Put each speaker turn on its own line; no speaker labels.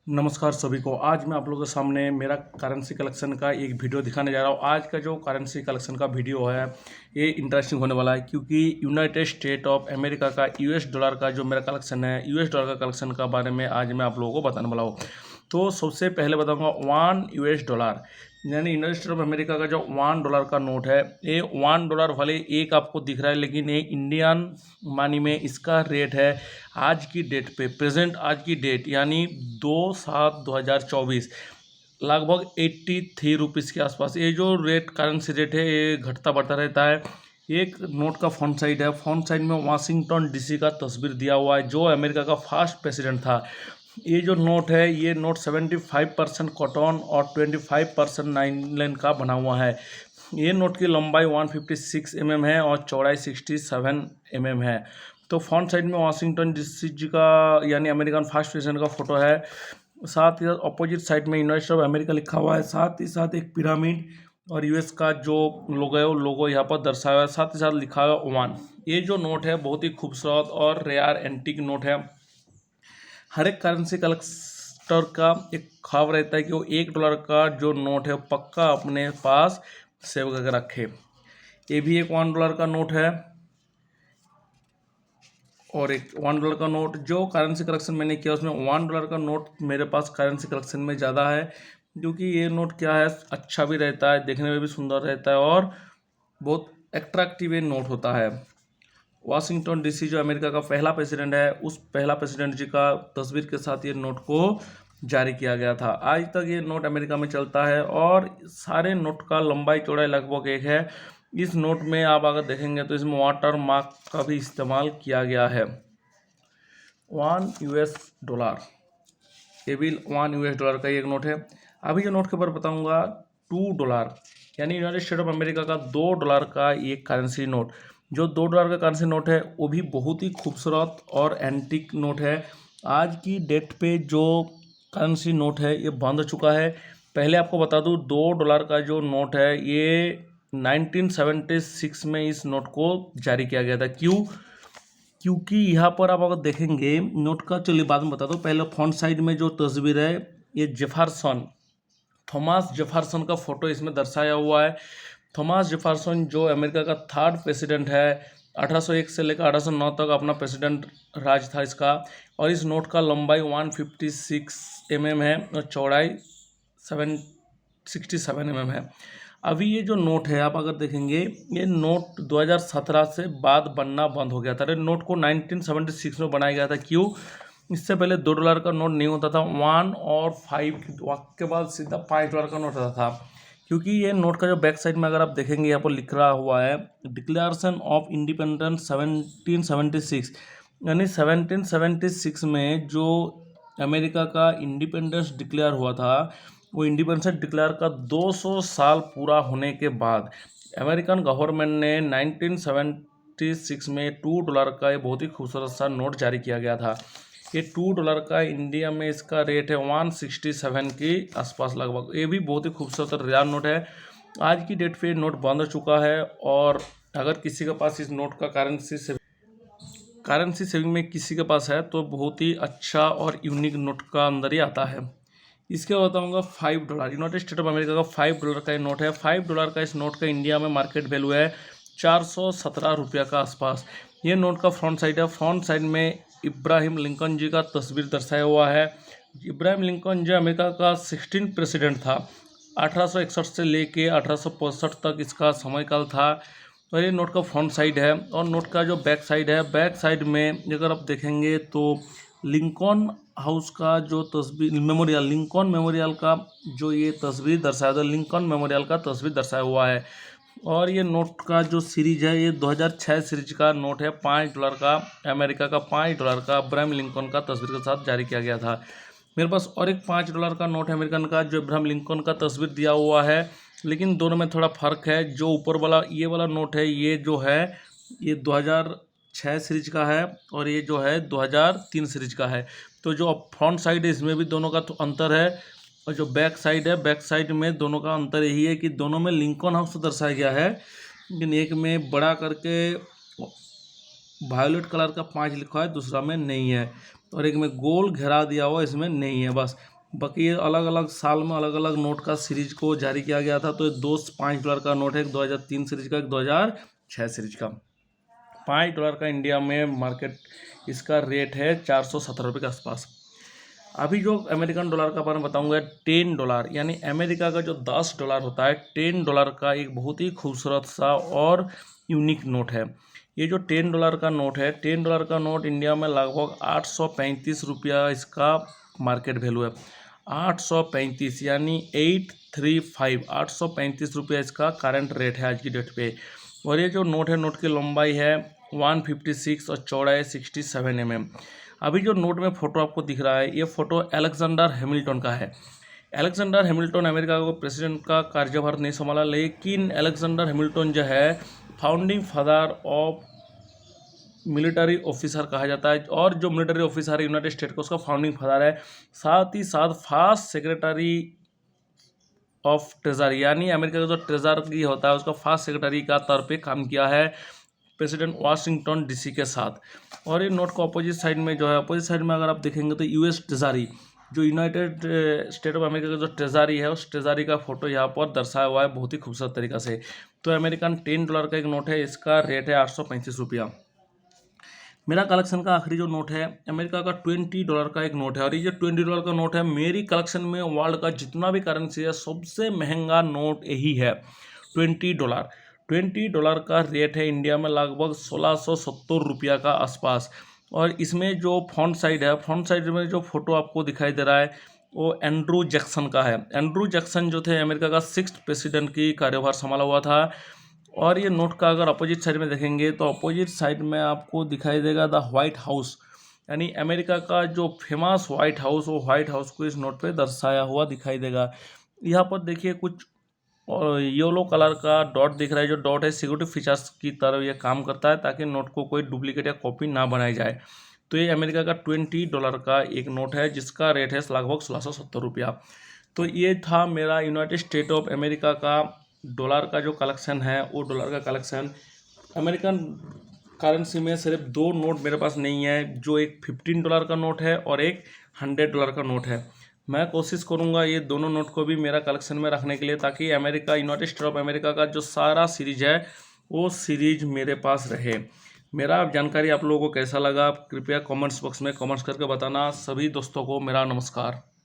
नमस्कार सभी को। आज मैं आप लोगों के सामने मेरा करेंसी कलेक्शन का एक वीडियो दिखाने जा रहा हूँ। आज का जो करेंसी कलेक्शन का वीडियो है ये इंटरेस्टिंग होने वाला है, क्योंकि यूनाइटेड स्टेट ऑफ अमेरिका का यूएस डॉलर का जो मेरा कलेक्शन है, यूएस डॉलर का कलेक्शन का बारे में आज मैं आप लोगों को बताने वाला हूँ। तो सबसे पहले बताऊँगा $1 यानी यूनाइटेड स्टेट ऑफ अमेरिका का जो $1 का नोट है, ये $1 वाले एक आपको दिख रहा है, लेकिन ये इंडियन मनी में इसका रेट है आज की डेट पे, प्रेजेंट आज की डेट यानी 2/7/2024 लगभग 83 रुपीज़ के आसपास। ये जो रेट करेंसी रेट है ये घटता बढ़ता रहता है। एक नोट का फ्रंट साइड है, फ्रंट साइड में वाशिंगटन डीसी का तस्वीर दिया हुआ है, जो अमेरिका का फर्स्ट प्रेसिडेंट था। ये जो नोट है ये नोट 75% कॉटन और 25% नाइलॉन का बना हुआ है। ये नोट की लंबाई 156 है और चौड़ाई 67 है। तो फ्रंट साइड में वाशिंगटन डीसी जी का यानी अमेरिकन फर्स्ट प्रेसिडेंट का फोटो है। साथ ही साथ अपोजिट साइड में यूनाइटेड स्टेट ऑफ अमेरिका लिखा हुआ है, साथ ही साथ एक पिरामिड और यूएस का जो लोगो है वो लोगो यहाँ पर दर्शाया हुआ है, साथ ही साथ लिखा हुआ है ओमान। ये जो नोट है बहुत ही खूबसूरत और रेयर एंटीक नोट है। हर एक करेंसी कलेक्टर का एक ख्वाब रहता है कि वो $1 का जो नोट है वो पक्का अपने पास सेव करके रखे। ये भी एक $1 का नोट है और एक $1 का नोट। जो करेंसी कलेक्शन मैंने किया उसमें $1 का नोट मेरे पास करेंसी कलेक्शन में ज़्यादा है, क्योंकि ये नोट क्या है, अच्छा भी रहता है, देखने में भी सुंदर रहता है और बहुत एट्रैक्टिव ये नोट होता है। वाशिंगटन डीसी जो अमेरिका का पहला प्रेसिडेंट है, उस पहला प्रेसिडेंट जी का तस्वीर के साथ ये नोट को जारी किया गया था। आज तक ये नोट अमेरिका में चलता है और सारे नोट का लंबाई चौड़ाई लगभग एक है। इस नोट में आप अगर देखेंगे तो इसमें वाटर मार्क का भी इस्तेमाल किया गया है। $1 ये भी $1 का एक नोट है। अभी जो नोट के ऊपर बताऊंगा $2 यानी यूनाइटेड स्टेट ऑफ अमेरिका का $2 का एक करेंसी नोट। जो $2 का करेंसी नोट है वो भी बहुत ही खूबसूरत और एंटीक नोट है। आज की डेट पे जो करेंसी नोट है ये बंद हो चुका है। पहले आपको बता दूं $2 का जो नोट है ये 1976 में इस नोट को जारी किया गया था। क्योंकि यहाँ पर आप अगर देखेंगे नोट का, चलिए बाद में बता दो, पहले फ्रंट साइड में जो तस्वीर है ये थॉमस जेफरसन का फोटो इसमें दर्शाया हुआ है। थॉमस जेफरसन जो अमेरिका का थर्ड प्रेसिडेंट है, 1801 से लेकर 1809 तक अपना प्रेसिडेंट राज था इसका। और इस नोट का लंबाई 156 है और चौड़ाई 67 है। अभी ये जो नोट है आप अगर देखेंगे ये नोट 2017 से बाद बनना बंद हो गया था। नोट को 1976 में बनाया गया था। क्यों? इससे पहले $2 का नोट नहीं होता था, 1 और 5 के बाद सीधा $5 का नोट आता था। क्योंकि ये नोट का जो बैक साइड में अगर आप देखेंगे यहाँ पर लिख रहा हुआ है डिक्लेरेशन ऑफ इंडिपेंडेंस 1776, यानी 1776 में जो अमेरिका का इंडिपेंडेंस डिक्लेयर हुआ था, वो इंडिपेंडेंस डिक्लेयर का 200 साल पूरा होने के बाद अमेरिकन गवर्नमेंट ने 1976 में $2 का ये बहुत ही खूबसूरत सा नोट जारी किया गया था। ये $2 का इंडिया में इसका रेट है 167 के आसपास लगभग। ये भी बहुत ही खूबसूरत और रेयर नोट है। आज की डेट पे नोट बंद हो चुका है और अगर किसी के पास इस नोट का करेंसी सेविंग में किसी के पास है तो बहुत ही अच्छा और यूनिक नोट का अंदर ही आता है। इसके बताऊंगा $5 यूनाइटेड स्टेट ऑफ अमेरिका का $5 का ये नोट है। $5 का इस नोट का इंडिया में मार्केट वैल्यू है 417 रुपया का आसपास। ये नोट का फ्रंट साइड है, फ्रंट साइड में इब्राहिम लिंकन जी का तस्वीर दर्शाया हुआ है। इब्राहिम लिंकन जो अमेरिका का 16 प्रेसिडेंट था, 1861 से लेके 1865 तक इसका সময়काल था। और ये नोट का फ्रंट साइड है। और नोट का जो बैक साइड है, बैक साइड में अगर आप देखेंगे तो लिंकन हाउस का जो तस्वीर लिंकन मेमोरियल का जो ये तस्वीर दर्शाया था, लिंकन मेमोरियल का तस्वीर दर्शाया हुआ है। और ये नोट का जो सीरीज है ये 2006 सीरीज का नोट है, $5 का, अमेरिका का $5 का अब्राहम लिंकन का तस्वीर के साथ जारी किया गया था। मेरे पास और एक $5 का नोट है अमेरिकन का, जो अब्राहम लिंकन का तस्वीर दिया हुआ है, लेकिन दोनों में थोड़ा फ़र्क है। जो ऊपर वाला ये वाला नोट है ये जो है ये 2006 सीरीज का है और ये जो है 2003 सीरीज का है। तो जो फ्रंट साइड है इसमें भी दोनों का तो अंतर है, और जो बैक साइड है, बैक साइड में दोनों का अंतर यही है कि दोनों में लिंकन हाउस दर्शाया गया है, लेकिन एक में बड़ा करके वायोलेट कलर का 5 लिखा है, दूसरा में नहीं है, और एक में गोल घेरा दिया हुआ इसमें नहीं है। बस बाकी ये अलग अलग साल में अलग अलग नोट का सीरीज को जारी किया गया था। तो ये दो $5 का नोट है, एक 2003 सीरीज का, एक 2006 सीरीज का। $5 का इंडिया में मार्केट इसका रेट है $417 के आसपास। अभी जो अमेरिकन डॉलर का बारे में बताऊंगा, $10 यानी अमेरिका का जो $10 होता है, $10 का एक बहुत ही खूबसूरत सा और यूनिक नोट है। ये जो $10 का नोट है, $10 का नोट इंडिया में लगभग 835 रुपया इसका मार्केट वैल्यू है। 835 यानी 835 रुपया इसका करंट रेट है आज की डेट पे। और ये जो नोट है, नोट की लंबाई है 156 और चौड़ाई 67 mm। अभी जो नोट में फ़ोटो आपको दिख रहा है, ये फ़ोटो अलेक्जेंडर हैमिल्टन का है। अलेक्जेंडर हैमिल्टन अमेरिका को प्रेसिडेंट का कार्यभार नहीं संभाला, लेकिन अलेक्जेंडर हैमिल्टन जो है founding father of military officer कहा जाता है। और जो मिलिट्री ऑफिसर है यूनाइटेड स्टेट का, उसका फाउंडिंग फादर है। साथ ही साथ फर्स्ट सेक्रेटरी ऑफ ट्रेजरी, यानी अमेरिका का जो ट्रेजरी होता है उसका फर्स्ट सेक्रेटरी का तौर पे काम किया है प्रेसिडेंट वाशिंगटन डीसी के साथ। और ये नोट को अपोजिट साइड में जो है, अपोजिट साइड में अगर आप देखेंगे तो यूएस ट्रेजरी, जो यूनाइटेड स्टेट ऑफ अमेरिका का जो ट्रेजरी है, उस ट्रेजरी का फोटो यहाँ पर दर्शाया हुआ है बहुत ही खूबसूरत तरीका से। तो अमेरिकन $10 का एक नोट है, इसका रेट है 835 रुपया। मेरा कलेक्शन का आखिरी जो नोट है, अमेरिका का $20 का एक नोट है। और ये जो $20 का नोट है, मेरी कलेक्शन में वर्ल्ड का जितना भी करेंसी है, सबसे महंगा नोट यही है, $20। $20 का रेट है इंडिया में लगभग 1670 रुपया का आसपास। और इसमें जो फ्रंट साइड है, फ्रंट साइड में जो फोटो आपको दिखाई दे रहा है, वो एंड्रू जैक्सन का है। एंड्रू जैक्सन जो थे अमेरिका का 6th प्रेसिडेंट की कार्यभार संभाला हुआ था। और ये नोट का अगर अपोजिट साइड में देखेंगे तो अपोजिट साइड में आपको दिखाई देगा द व्हाइट हाउस, यानी अमेरिका का जो फेमस व्हाइट हाउस, वो व्हाइट हाउस को इस नोट पे दर्शाया हुआ दिखाई देगा। यहाँ पर देखिए कुछ और येलो कलर का डॉट दिख रहा है। जो डॉट है सिक्योरिटी फीचर्स की तरह ये काम करता है, ताकि नोट को कोई डुप्लीकेट या कॉपी ना बनाई जाए। तो ये अमेरिका का $20 का एक नोट है, जिसका रेट है लगभग 1670 रुपया। तो ये था मेरा यूनाइटेड स्टेट ऑफ अमेरिका का डॉलर का जो कलेक्शन है, वो डॉलर का कलेक्शन। अमेरिकन करेंसी में सिर्फ दो नोट मेरे पास नहीं है, जो एक $15 का नोट है और एक $100 का नोट है। मैं कोशिश करूंगा ये दोनों नोट को भी मेरा कलेक्शन में रखने के लिए, ताकि America, United state of America का जो सारा सीरीज है, वो सीरीज मेरे पास रहे। मेरा जानकारी आप लोगों को कैसा लगा, कृपया कमेंट्स बॉक्स में कमेंट्स करके बताना। सभी दोस्तों को मेरा नमस्कार।